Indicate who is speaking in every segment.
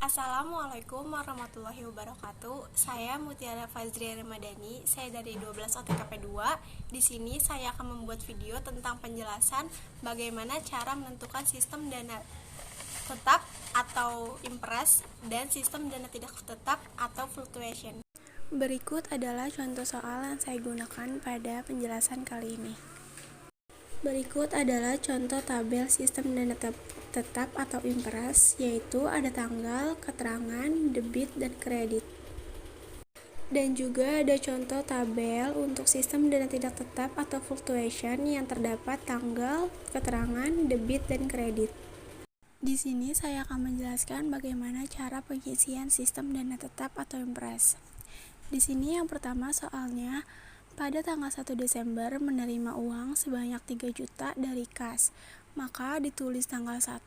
Speaker 1: Assalamualaikum warahmatullahi wabarakatuh. Saya Mutiara Fazriana Madani. Saya dari 12 OTKP 2. Di sini saya akan membuat video tentang penjelasan bagaimana cara menentukan sistem dana tetap atau impres dan sistem dana tidak tetap atau fluctuation. Berikut adalah contoh soal yang saya gunakan pada penjelasan kali ini. Berikut adalah contoh tabel sistem dana tetap atau impres, yaitu ada tanggal, keterangan, debit, dan kredit. Dan juga ada contoh tabel untuk sistem dana tidak tetap atau fluctuation yang terdapat tanggal, keterangan, debit, dan kredit. Di sini saya akan menjelaskan bagaimana cara pengisian sistem dana tetap atau impres. Di sini yang pertama soalnya, pada tanggal 1 Desember menerima uang sebanyak 3 juta dari kas. Maka ditulis tanggal 1,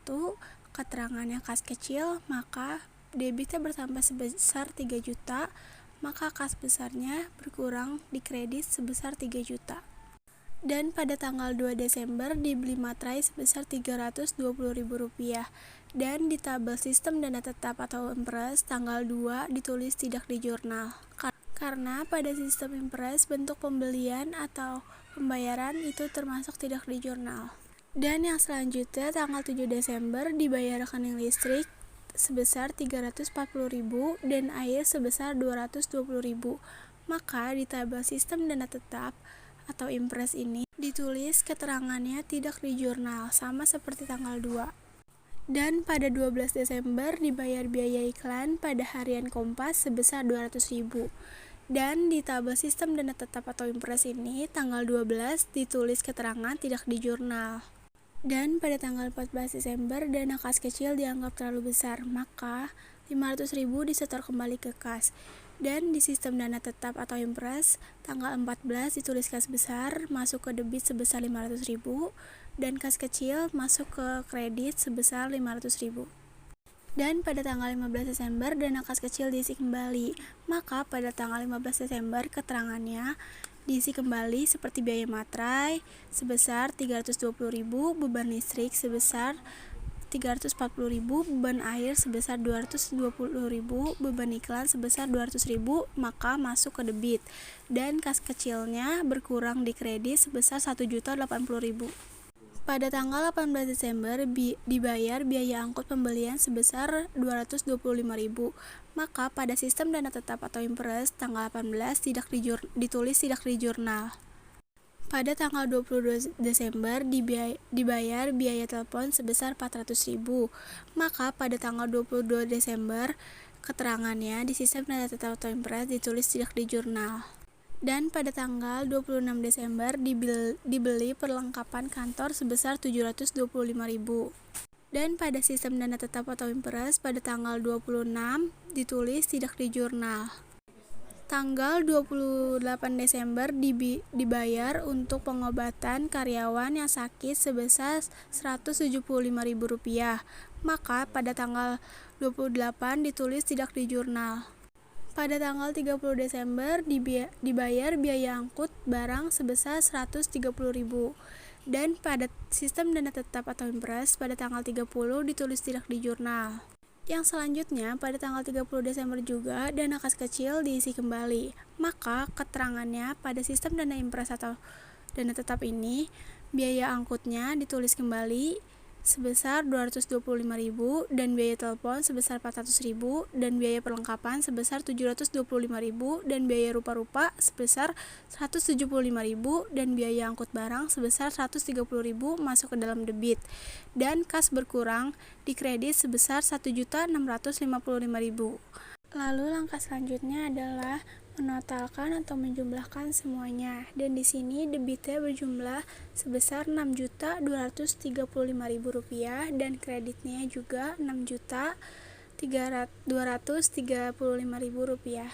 Speaker 1: keterangannya kas kecil, maka debitnya bertambah sebesar 3 juta, maka kas besarnya berkurang di kredit sebesar 3 juta. Dan pada tanggal 2 Desember dibeli materai sebesar Rp320.000. Dan di tabel sistem dana tetap atau impres tanggal 2 ditulis tidak di jurnal. Karena pada sistem impres bentuk pembelian atau pembayaran itu termasuk tidak di jurnal. Dan yang selanjutnya tanggal 7 Desember dibayar rekening listrik sebesar Rp340.000 dan air sebesar Rp220.000. Maka di tabel sistem dana tetap atau impres ini ditulis keterangannya tidak di jurnal, sama seperti tanggal 2. Dan pada 12 Desember dibayar biaya iklan pada harian Kompas sebesar Rp200.000. Dan di tabel sistem dana tetap atau impres ini tanggal 12 ditulis keterangan tidak di jurnal. Dan pada tanggal 14 Desember dana kas kecil dianggap terlalu besar, maka Rp500.000 disetor kembali ke kas. Dan di sistem dana tetap atau impres tanggal 14 ditulis kas besar masuk ke debit sebesar Rp500.000 dan kas kecil masuk ke kredit sebesar Rp500.000. Dan pada tanggal 15 Desember dana kas kecil diisi kembali, maka pada tanggal 15 Desember keterangannya diisi kembali seperti biaya materai sebesar Rp320.000, beban listrik sebesar Rp340.000, beban air sebesar Rp220.000, beban iklan sebesar Rp200.000, maka masuk ke debit. Dan kas kecilnya berkurang di kredit sebesar Rp1.080.000. Pada tanggal 18 Desember dibayar biaya angkut pembelian sebesar Rp225.000. Maka pada sistem dana tetap atau impres tanggal 18 ditulis tidak di jurnal. Pada tanggal 22 Desember dibayar biaya telepon sebesar Rp400.000. Maka pada tanggal 22 Desember keterangannya di sistem dana tetap atau impres ditulis tidak di jurnal. Dan pada tanggal 26 Desember dibeli perlengkapan kantor sebesar Rp725.000. Dan pada sistem dana tetap atau impres pada tanggal 26 ditulis tidak di jurnal. Tanggal 28 Desember dibayar untuk pengobatan karyawan yang sakit sebesar Rp175.000. Maka pada tanggal 28 ditulis tidak di jurnal. Pada tanggal 30 Desember dibayar biaya angkut barang sebesar Rp130.000. Dan pada sistem dana tetap atau impres pada tanggal 30 ditulis tidak di jurnal. Yang selanjutnya pada tanggal 30 Desember juga dana kas kecil diisi kembali. Maka keterangannya pada sistem dana impres atau dana tetap ini biaya angkutnya ditulis kembali sebesar Rp225.000 dan biaya telepon sebesar Rp400.000 dan biaya perlengkapan sebesar Rp725.000 dan biaya rupa-rupa sebesar Rp175.000 dan biaya angkut barang sebesar Rp130.000 masuk ke dalam debit. Dan kas berkurang di kredit sebesar Rp1.655.000. Lalu langkah selanjutnya adalah menotalkan atau menjumlahkan semuanya. Dan di sini debitnya berjumlah sebesar Rp6.235.000 dan kreditnya juga Rp6.235.000.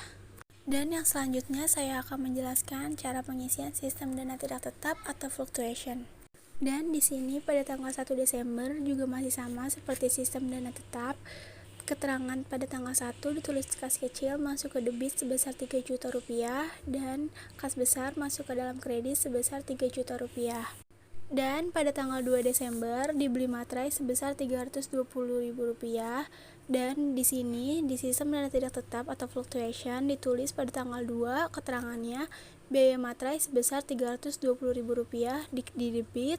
Speaker 1: Dan yang selanjutnya saya akan menjelaskan cara pengisian sistem dana tidak tetap atau fluctuation. Dan di sini pada tanggal 1 Desember juga masih sama seperti sistem dana tetap. Keterangan pada tanggal 1 ditulis kas kecil masuk ke debit sebesar Rp3 juta dan kas besar masuk ke dalam kredit sebesar Rp3 juta. Dan pada tanggal 2 Desember dibeli materai sebesar Rp320.000 dan di sini di sistem dana tidak tetap atau fluctuation ditulis pada tanggal 2 keterangannya biaya materai sebesar Rp320.000 di debit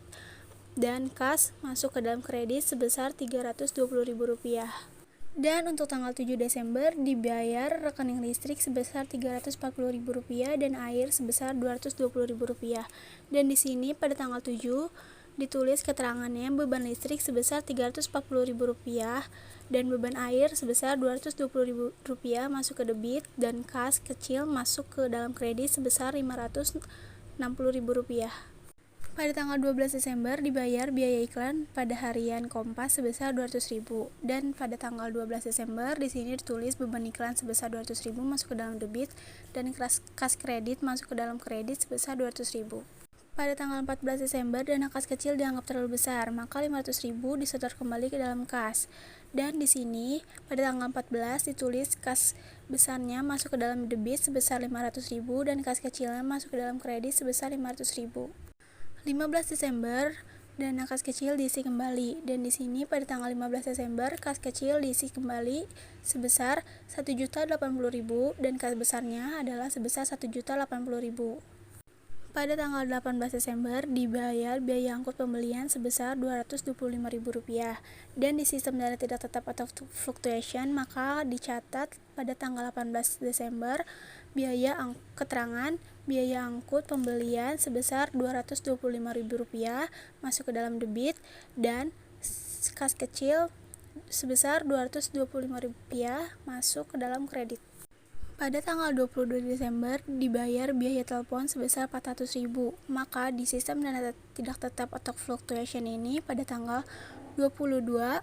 Speaker 1: dan kas masuk ke dalam kredit sebesar Rp320.000. Dan untuk tanggal 7 Desember dibayar rekening listrik sebesar Rp340.000 dan air sebesar Rp220.000. Dan di sini pada tanggal 7 ditulis keterangannya beban listrik sebesar Rp340.000 dan beban air sebesar Rp220.000 masuk ke debit dan kas kecil masuk ke dalam kredit sebesar Rp560.000. Pada tanggal 12 Desember dibayar biaya iklan pada harian Kompas sebesar Rp200.000 dan pada tanggal 12 Desember di sini ditulis beban iklan sebesar Rp200.000 masuk ke dalam debit dan kas kredit masuk ke dalam kredit sebesar Rp200.000. Pada tanggal 14 Desember dana kas kecil dianggap terlalu besar, maka Rp500.000 disetor kembali ke dalam kas. Dan di sini pada tanggal 14 ditulis kas besarnya masuk ke dalam debit sebesar Rp500.000 dan kas kecilnya masuk ke dalam kredit sebesar Rp500.000. 15 Desember dana kas kecil diisi kembali dan di sini pada tanggal 15 Desember kas kecil diisi kembali sebesar Rp1.080.000 dan kas besarnya adalah sebesar Rp1.080.000. Pada tanggal 18 Desember dibayar biaya angkut pembelian sebesar Rp225.000 dan di sistem dana tidak tetap atau fluctuation maka dicatat pada tanggal 18 Desember keterangan biaya angkut pembelian sebesar Rp225.000 masuk ke dalam debit dan kas kecil sebesar Rp225.000 masuk ke dalam kredit. Pada tanggal 22 Desember dibayar biaya telepon sebesar Rp400.000, maka di sistem dana tidak tetap atau fluctuation ini pada tanggal 22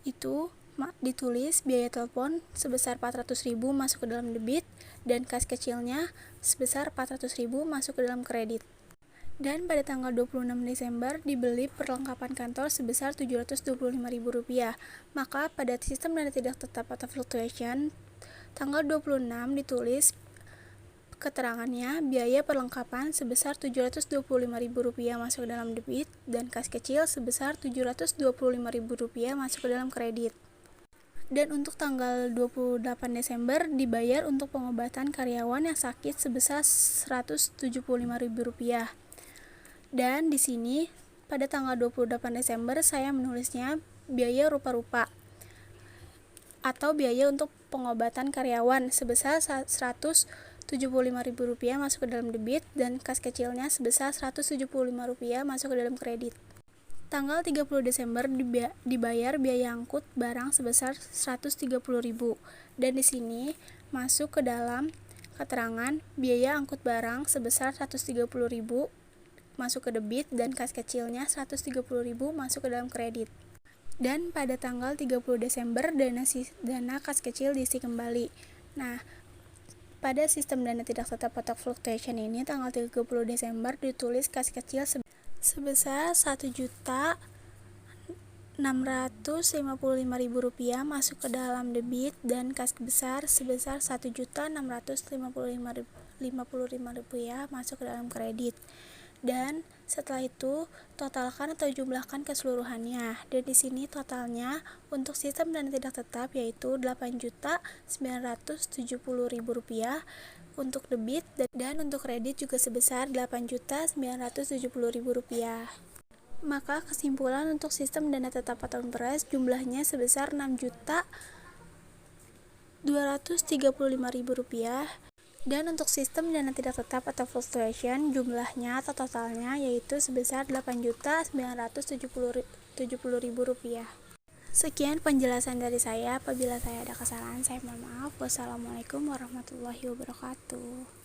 Speaker 1: itu ditulis biaya telepon sebesar Rp400.000 masuk ke dalam debit dan kas kecilnya sebesar Rp400.000 masuk ke dalam kredit. Dan pada tanggal 26 Desember dibeli perlengkapan kantor sebesar Rp725.000, maka pada sistem dana tidak tetap atau fluctuation tanggal 26 ditulis keterangannya biaya perlengkapan sebesar Rp725.000 masuk ke dalam debit dan kas kecil sebesar Rp725.000 masuk ke dalam kredit. Dan untuk tanggal 28 Desember dibayar untuk pengobatan karyawan yang sakit sebesar Rp175.000. Dan di sini pada tanggal 28 Desember saya menulisnya biaya rupa-rupa atau biaya untuk pengobatan karyawan sebesar Rp175.000 masuk ke dalam debit dan kas kecilnya sebesar Rp175.000 masuk ke dalam kredit. Tanggal 30 Desember dibayar biaya angkut barang sebesar Rp130.000 dan di sini masuk ke dalam keterangan biaya angkut barang sebesar Rp130.000 masuk ke debit dan kas kecilnya Rp130.000 masuk ke dalam kredit. Dan pada tanggal 30 Desember dana kas kecil diisi kembali. Nah, pada sistem dana tidak tetap atau fluctuation ini tanggal 30 Desember ditulis kas kecil sebesar Rp1.655.000 masuk ke dalam debit dan kas besar sebesar Rp1.655.000 masuk ke dalam kredit. Dan setelah itu totalkan atau jumlahkan keseluruhannya. Dan di sini totalnya untuk sistem dana tidak tetap yaitu Rp8.970.000 untuk debit dan untuk kredit juga sebesar Rp8.970.000. Maka kesimpulan untuk sistem dana tetap atau beras jumlahnya sebesar Rp6.235.000 dan untuk sistem dana tidak tetap atau fluctuation jumlahnya atau totalnya yaitu sebesar Rp8.970.000. Sekian penjelasan dari saya. Apabila saya ada kesalahan saya mohon maaf. Wassalamualaikum warahmatullahi wabarakatuh.